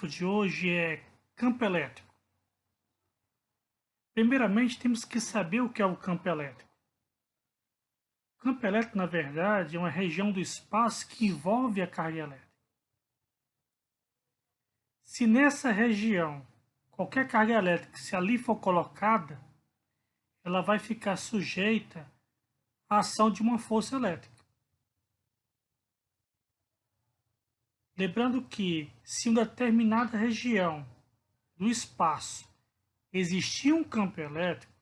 tópico de hoje é campo elétrico. Primeiramente, temos que saber o que é o campo elétrico. O campo elétrico, na verdade, é uma região do espaço que envolve a carga elétrica. Se nessa região qualquer carga elétrica, se ali for colocada, ela vai ficar sujeita à ação de uma força elétrica. Lembrando que, se em uma determinada região do espaço existir um campo elétrico,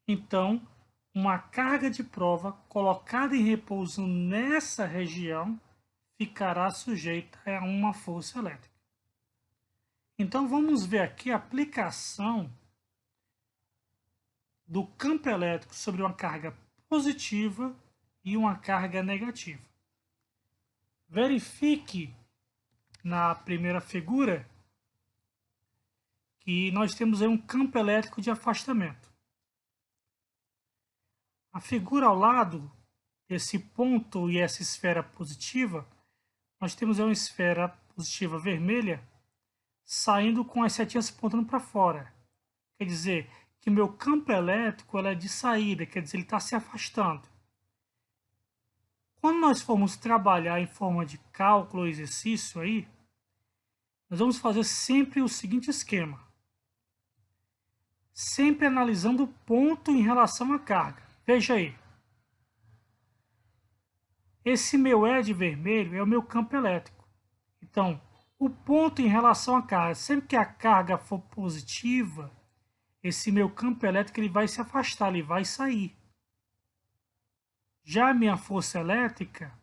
então uma carga de prova colocada em repouso nessa região ficará sujeita a uma força elétrica. Então vamos ver aqui a aplicação do campo elétrico sobre uma carga positiva e uma carga negativa. Verifique na primeira figura que nós temos aí um campo elétrico de afastamento. A figura ao lado desse ponto e essa esfera positiva, nós temos aí uma esfera positiva vermelha saindo com as setinhas apontando para fora. Quer dizer que meu campo elétrico é de saída, quer dizer, ele está se afastando. Quando nós formos trabalhar em forma de cálculo ou exercício aí, nós vamos fazer sempre o seguinte esquema. Sempre analisando o ponto em relação à carga. Veja aí. Esse meu E vermelho é o meu campo elétrico. Então, o ponto em relação à carga, sempre que a carga for positiva, esse meu campo elétrico ele vai se afastar, ele vai sair. Já a minha força elétrica,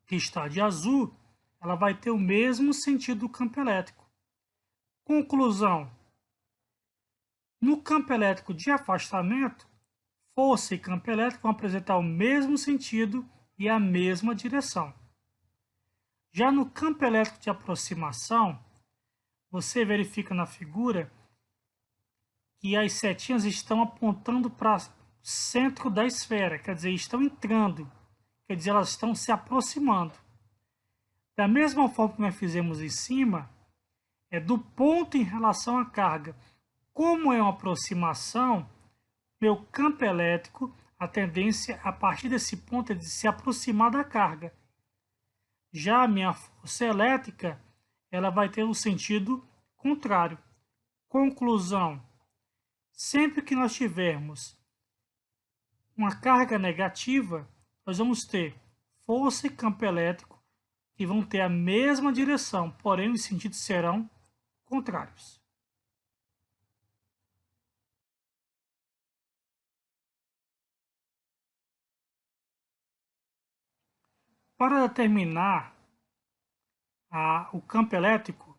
que está de azul, ela vai ter o mesmo sentido do campo elétrico. Conclusão. No campo elétrico de afastamento, força e campo elétrico vão apresentar o mesmo sentido e a mesma direção. Já no campo elétrico de aproximação, você verifica na figura que as setinhas estão apontando para o centro da esfera, quer dizer, estão entrando, quer dizer, elas estão se aproximando. Da mesma forma que nós fizemos em cima, é do ponto em relação à carga. Como é uma aproximação, meu campo elétrico, a tendência a partir desse ponto é de se aproximar da carga. Já a minha força elétrica, ela vai ter o sentido contrário. Conclusão. Sempre que nós tivermos uma carga negativa, nós vamos ter força e campo elétrico que vão ter a mesma direção, porém os sentidos serão contrários. Para determinar o campo elétrico,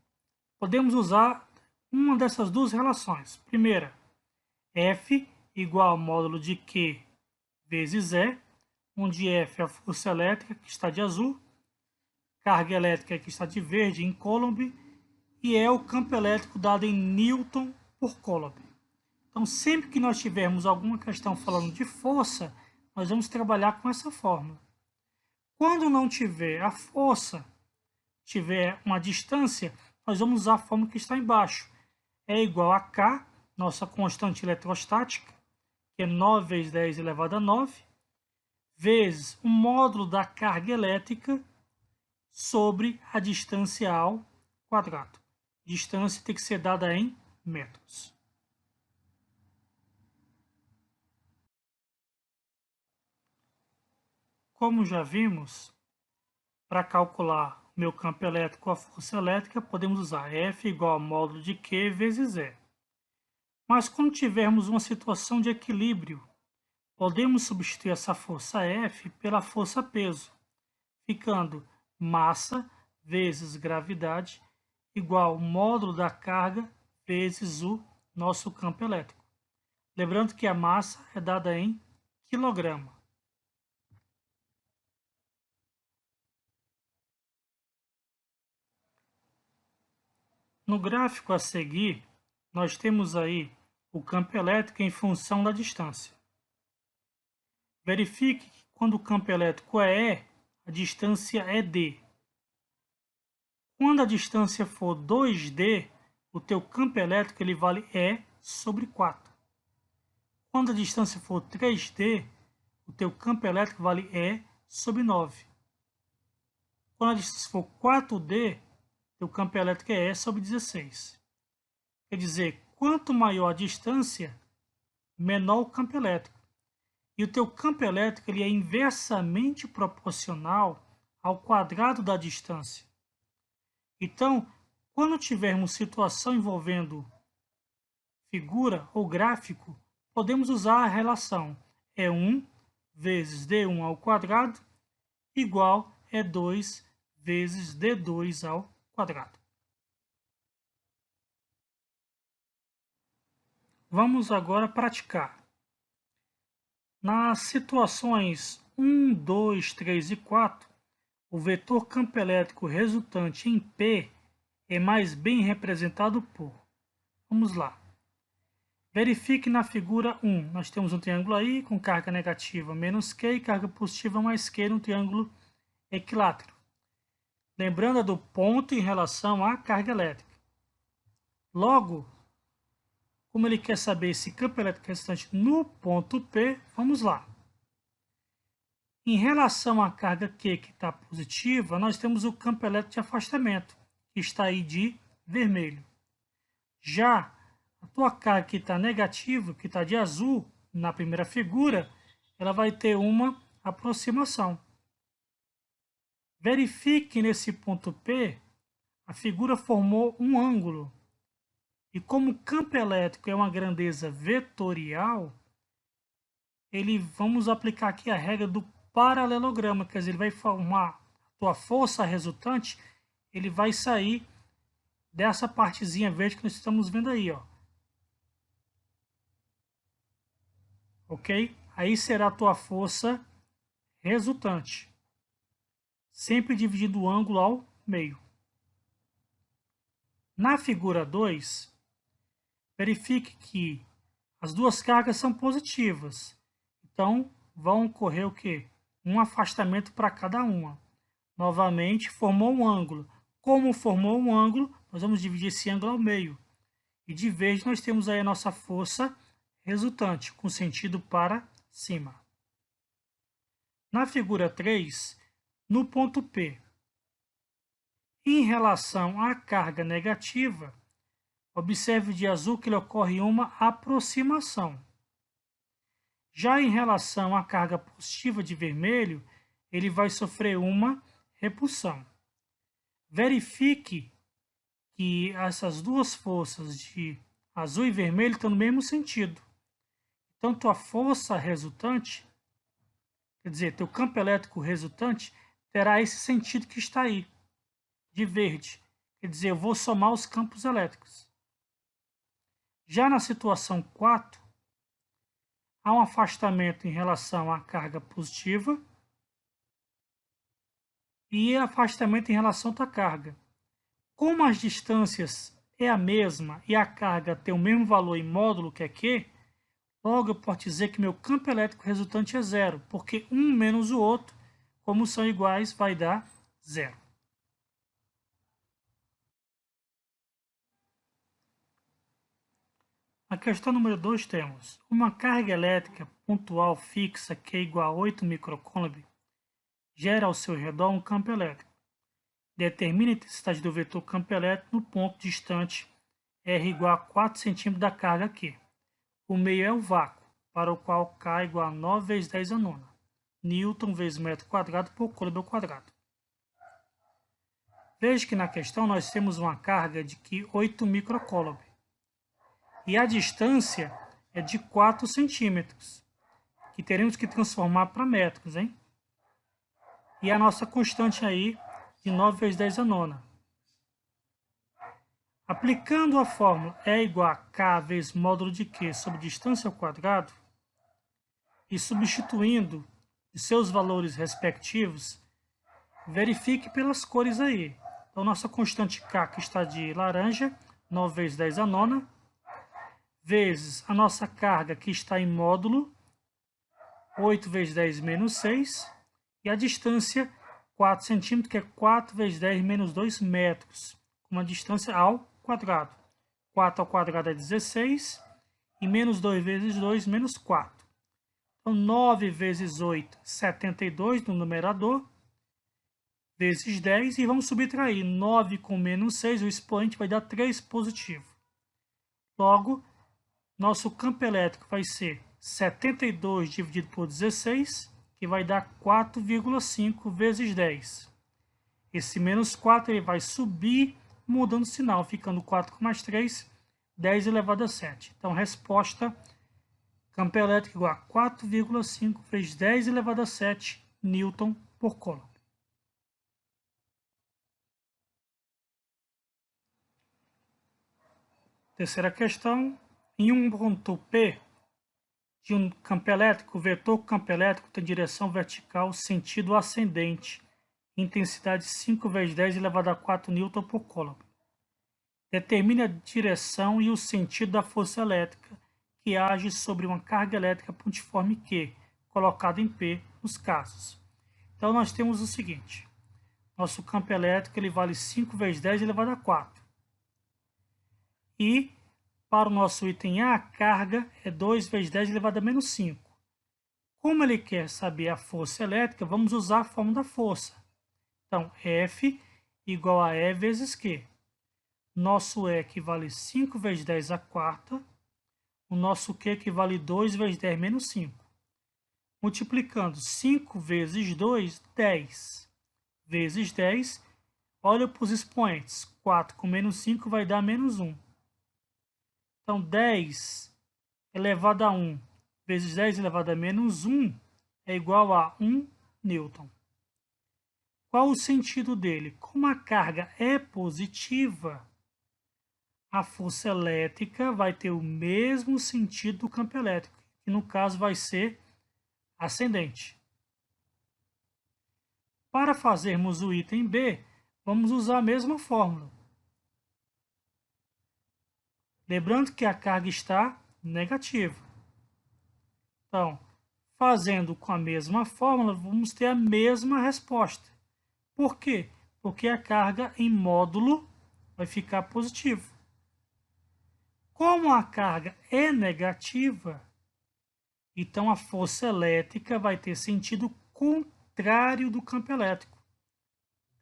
podemos usar uma dessas duas relações. Primeira, F igual ao módulo de Q vezes E, onde F é a força elétrica, que está de azul, carga elétrica, que está de verde, em Coulomb, e é o campo elétrico dado em Newton por Coulomb. Então, sempre que nós tivermos alguma questão falando de força, nós vamos trabalhar com essa fórmula. Quando não tiver a força, tiver uma distância, nós vamos usar a fórmula que está embaixo. É igual a K, nossa constante eletrostática, que é 9 vezes 10 elevado a 9, vezes o módulo da carga elétrica sobre a distância ao quadrado. Distância tem que ser dada em metros. Como já vimos, para calcular o meu campo elétrico com a força elétrica, podemos usar F igual ao módulo de Q vezes E. Mas quando tivermos uma situação de equilíbrio, podemos substituir essa força F pela força peso, ficando massa vezes gravidade igual ao módulo da carga vezes o nosso campo elétrico. Lembrando que a massa é dada em quilograma. No gráfico a seguir, nós temos aí o campo elétrico em função da distância. Verifique que quando o campo elétrico é E, a distância é D. Quando a distância for 2D, o teu campo elétrico ele vale E sobre 4. Quando a distância for 3D, o teu campo elétrico vale E sobre 9. Quando a distância for 4D, o campo elétrico é E sobre 16. Quer dizer, quanto maior a distância, menor o campo elétrico. E o teu campo elétrico ele é inversamente proporcional ao quadrado da distância. Então, quando tivermos situação envolvendo figura ou gráfico, podemos usar a relação E1 vezes D1 ao quadrado igual E2 vezes D2 ao quadrado. Vamos agora praticar. Nas situações 1, 2, 3 e 4, o vetor campo elétrico resultante em P é mais bem representado por. Vamos lá. Verifique na figura 1. Nós temos um triângulo aí com carga negativa menos Q e carga positiva mais Q num triângulo equilátero. Lembrando do ponto em relação à carga elétrica. Logo, como ele quer saber esse campo elétrico resultante no ponto P, vamos lá. Em relação à carga Q, que está positiva, nós temos o campo elétrico de afastamento, que está aí de vermelho. Já a tua carga que está negativa, que está de azul, na primeira figura, ela vai ter uma aproximação. Verifique nesse ponto P, a figura formou um ângulo. E como o campo elétrico é uma grandeza vetorial, vamos aplicar aqui a regra do paralelograma, quer dizer, ele vai formar a tua força resultante, ele vai sair dessa partezinha verde que nós estamos vendo aí, ó. Ok? Aí será a tua força resultante. Sempre dividindo o ângulo ao meio. Na figura 2, verifique que as duas cargas são positivas. Então, vão ocorrer o quê? Um afastamento para cada uma. Novamente, formou um ângulo. Como formou um ângulo, nós vamos dividir esse ângulo ao meio. E de vez nós temos aí a nossa força resultante, com sentido para cima. Na figura 3, no ponto P, em relação à carga negativa, observe de azul que lhe ocorre uma aproximação. Já em relação à carga positiva de vermelho, ele vai sofrer uma repulsão. Verifique que essas duas forças de azul e vermelho estão no mesmo sentido. Então, tua força resultante, quer dizer, teu campo elétrico resultante, terá esse sentido que está aí, de verde. Quer dizer, eu vou somar os campos elétricos. Já na situação 4, há um afastamento em relação à carga positiva e afastamento em relação à tua carga. Como as distâncias é a mesma e a carga tem o mesmo valor em módulo que é Q, logo eu posso dizer que meu campo elétrico resultante é zero, porque um menos o outro, como são iguais, vai dar zero. Na questão número 2 temos uma carga elétrica pontual fixa que é igual a 8 microcoulomb gera ao seu redor um campo elétrico. Determine a intensidade do vetor campo elétrico no ponto distante R igual a 4 cm da carga Q. O meio é o vácuo, para o qual K é igual a 9 vezes 10 a nona. Newton vezes metro quadrado por coulomb ao quadrado. Veja que na questão nós temos uma carga de 8 microcoulomb. E a distância é de 4 centímetros, que teremos que transformar para metros, hein? E a nossa constante aí de 9 vezes 10 a nona. Aplicando a fórmula E igual a K vezes módulo de Q sobre distância ao quadrado e substituindo os seus valores respectivos, verifique pelas cores aí. Então, nossa constante K, que está de laranja, 9 vezes 10 a nona, vezes a nossa carga, que está em módulo, 8 vezes 10 menos 6, e a distância 4 centímetros, que é 4 vezes 10 menos 2 metros, com uma distância ao quadrado. 4 ao quadrado é 16, e menos 2 vezes 2, menos 4. Então, 9 vezes 8, 72 no numerador, vezes 10, e vamos subtrair 9 com menos 6, o expoente vai dar 3 positivo. Logo, nosso campo elétrico vai ser 72 dividido por 16, que vai dar 4,5 vezes 10. Esse menos 4 ele vai subir, mudando o sinal, ficando 4 com mais 3, 10 elevado a 7. Então, resposta, campo elétrico igual a 4,5 vezes 10 elevado a 7 Newton por Coulomb. Terceira questão, em um ponto P de um campo elétrico, o vetor campo elétrico tem direção vertical, sentido ascendente, intensidade 5 vezes 10 elevado a 4 Newton por Coulomb. Determine a direção e o sentido da força elétrica que age sobre uma carga elétrica pontiforme Q, colocada em P nos casos. Então, nós temos o seguinte. Nosso campo elétrico ele vale 5 vezes 10 elevado a 4. E, para o nosso item A, a carga é 2 vezes 10 elevado a menos 5. Como ele quer saber a força elétrica, vamos usar a fórmula da força. Então, F igual a E vezes Q. Nosso E equivale 5 vezes 10 a quarta. O nosso Q equivale 2 vezes 10 menos 5. Multiplicando 5 vezes 2, 10. Vezes 10, olha para os expoentes. 4 com menos 5 vai dar menos 1. Então, 10 elevado a 1 vezes 10 elevado a menos 1 é igual a 1 newton. Qual o sentido dele? Como a carga é positiva, a força elétrica vai ter o mesmo sentido do campo elétrico, que no caso vai ser ascendente. Para fazermos o item B, vamos usar a mesma fórmula. Lembrando que a carga está negativa. Então, fazendo com a mesma fórmula, vamos ter a mesma resposta. Por quê? Porque a carga em módulo vai ficar positiva. Como a carga é negativa, então a força elétrica vai ter sentido contrário do campo elétrico.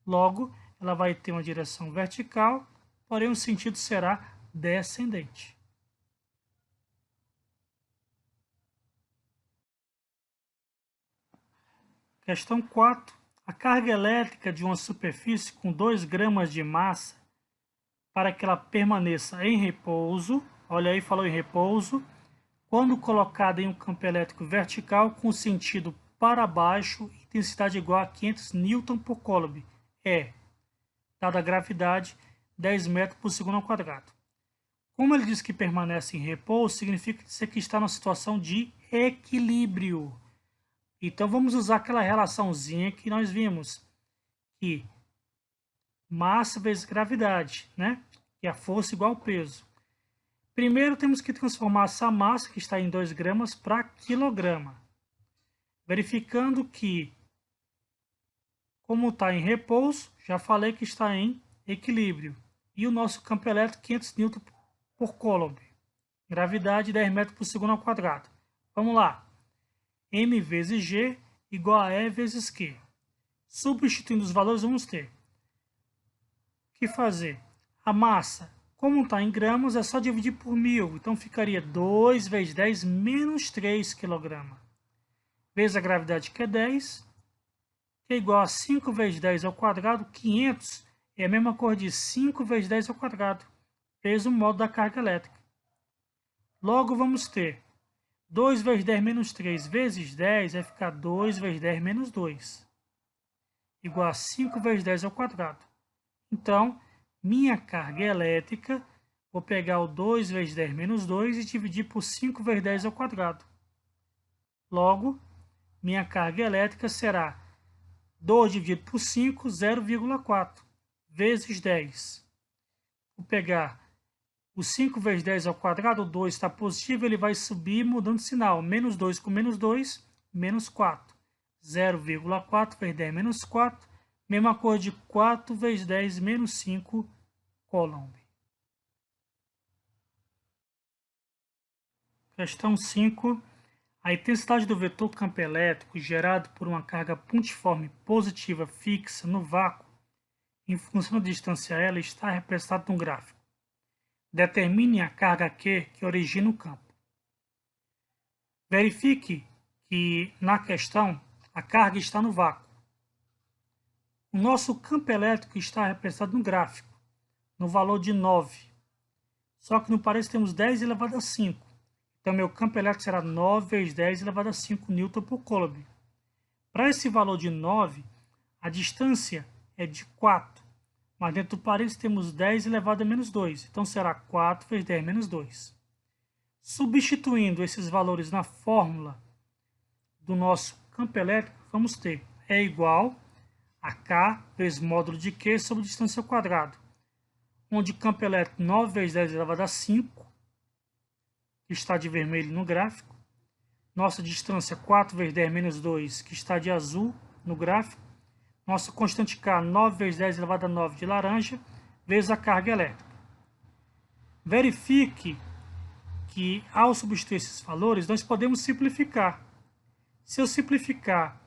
Logo, ela vai ter uma direção vertical, porém o sentido será descendente. Questão 4. A carga elétrica de uma superfície com 2 gramas de massa, para que ela permaneça em repouso, olha aí, falou em repouso, quando colocada em um campo elétrico vertical com sentido para baixo, intensidade igual a 500 Newton por Coulomb, é, dada a gravidade, 10 metros por segundo ao quadrado. Como ele diz que permanece em repouso, significa que está numa situação de equilíbrio. Então, vamos usar aquela relaçãozinha que nós vimos, que massa vezes gravidade, né? Que é a força igual ao peso. Primeiro, temos que transformar essa massa, que está em 2 gramas, para quilograma. Verificando que, como está em repouso, já falei que está em equilíbrio. E o nosso campo elétrico, 500 Newton por Coulomb. Gravidade, 10 metros por segundo ao quadrado. Vamos lá. M vezes G igual a E vezes Q. Substituindo os valores, vamos ter o que fazer? A massa, como está em gramas, é só dividir por 1000. Então, ficaria 2 vezes 10 menos 3 kg. Vezes a gravidade, que é 10, que é igual a 5 vezes 10 ao quadrado. 500 é a mesma coisa de 5 vezes 10 ao quadrado. Peso módulo da carga elétrica. Logo, vamos ter 2 vezes 10 menos 3 vezes 10 vai ficar 2 vezes 10 menos 2. Igual a 5 vezes 10 ao quadrado. Então, minha carga elétrica, vou pegar o 2 vezes 10 menos 2 e dividir por 5 vezes 10 ao quadrado. Logo, minha carga elétrica será 2 dividido por 5, 0,4, vezes 10. Vou pegar o 5 vezes 10 ao quadrado, o 2 está positivo, ele vai subir mudando de sinal. Menos 2 com menos 2, menos 4. 0,4 vezes 10 menos 4, Mesma coisa de 4 vezes 10 menos 5 Coulomb. Questão 5. A intensidade do vetor campo elétrico gerado por uma carga pontiforme positiva fixa no vácuo em função da distância L está representada no gráfico. Determine a carga Q que origina o campo. Verifique que, na questão, a carga está no vácuo. O nosso campo elétrico está representado no gráfico, no valor de 9. Só que no parênteses temos 10 elevado a 5. Então, meu campo elétrico será 9 vezes 10 elevado a 5 Newton por Coulomb. Para esse valor de 9, a distância é de 4. Mas dentro do parênteses temos 10 elevado a menos 2. Então, será 4 vezes 10 menos 2. Substituindo esses valores na fórmula do nosso campo elétrico, vamos ter E igual a K vezes módulo de Q sobre distância ao quadrado. Onde campo elétrico 9 vezes 10 elevado a 5, que está de vermelho no gráfico. Nossa distância 4 vezes 10 menos 2, que está de azul no gráfico. Nossa constante K, 9 vezes 10 elevado a 9 de laranja, vezes a carga elétrica. Verifique que, ao substituir esses valores, nós podemos simplificar. Se eu simplificar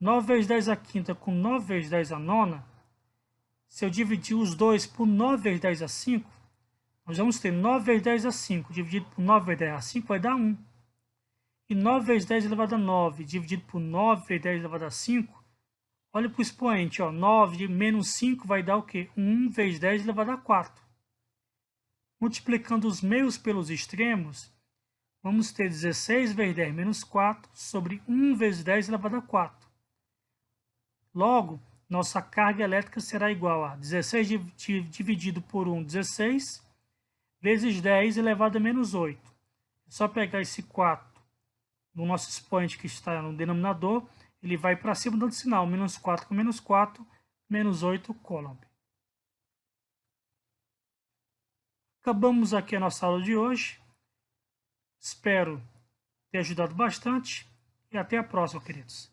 9 vezes 10 a quinta com 9 vezes 10 a nona, se eu dividir os dois por 9 vezes 10 a 5, nós vamos ter 9 vezes 10 a 5 dividido por 9 vezes 10 a 5 vai dar 1. E 9 vezes 10 elevado a 9 dividido por 9 vezes 10 elevado a 5, olha para o expoente, ó, 9 menos 5 vai dar o quê? 1 vezes 10 elevado a 4. Multiplicando os meios pelos extremos, vamos ter 16 vezes 10 menos 4 sobre 1 vezes 10 elevado a 4. Logo, nossa carga elétrica será igual a 16 dividido por 1, 16, vezes 10 elevado a menos 8. É só pegar esse 4 no nosso expoente que está no denominador, ele vai para cima dando sinal, menos 4 com menos 4, menos 8 Coulomb. Acabamos aqui a nossa aula de hoje. Espero ter ajudado bastante e até a próxima, queridos.